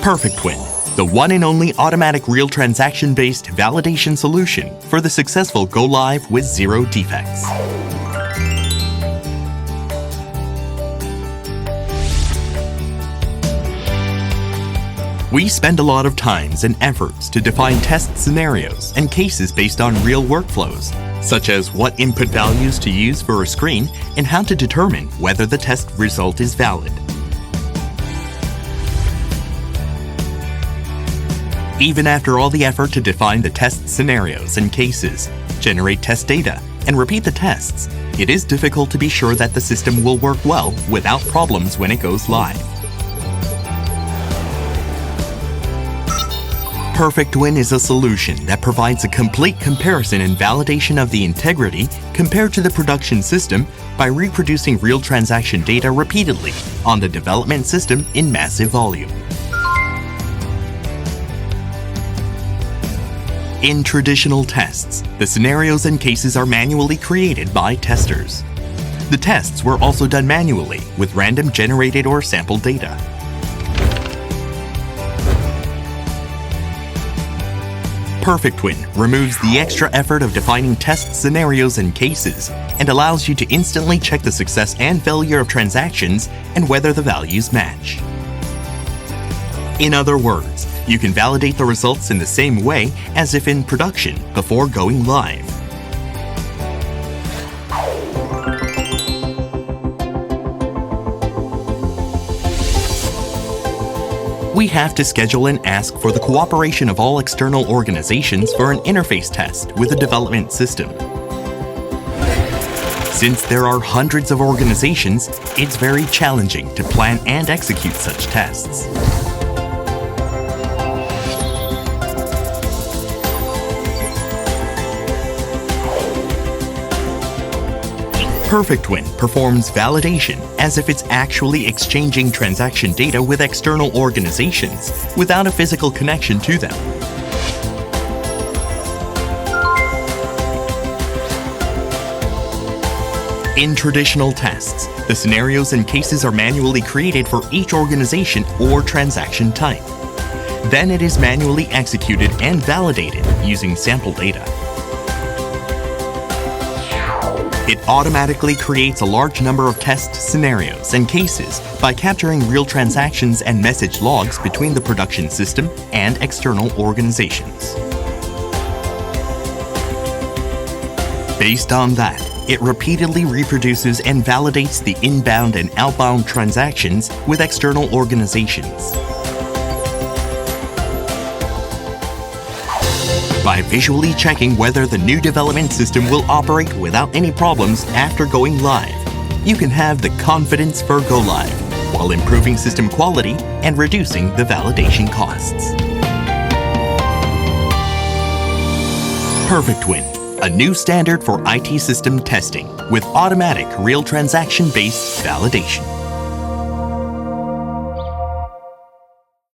PerfecTwin, the one and only automatic real transaction-based validation solution for the successful go-live with zero defects. We spend a lot of times and efforts to define test scenarios and cases based on real workflows, such as what input values to use for a screen and how to determine whether the test result is valid. Even after all the effort to define the test scenarios and cases, generate test data, and repeat the tests, it is difficult to be sure that the system will work well without problems when it goes live. PerfecTwin is a solution that provides a complete comparison and validation of the integrity compared to the production system by reproducing real transaction data repeatedly on the development system in massive volume. In traditional tests, the scenarios and cases are manually created by testers. The tests were also done manually with random generated or sampled data. PerfecTwin removes the extra effort of defining test scenarios and cases and allows you to instantly check the success and failure of transactions and whether the values match. In other words, you can validate the results in the same way as if in production before going live. We have to schedule and ask for the cooperation of all external organizations for an interface test with a development system. Since there are hundreds of organizations, it's very challenging to plan and execute such tests. PerfecTwin performs validation as if it's actually exchanging transaction data with external organizations without a physical connection to them. In traditional tests, the scenarios and cases are manually created for each organization or transaction type. Then it is manually executed and validated using sample data. It automatically creates a large number of test scenarios and cases by capturing real transactions and message logs between the production system and external organizations. Based on that, it repeatedly reproduces and validates the inbound and outbound transactions with external organizations. By visually checking whether the new development system will operate without any problems after going live, you can have the confidence for go live while improving system quality and reducing the validation costs. PerfecTwin, a new standard for IT system testing with automatic real transaction-based validation.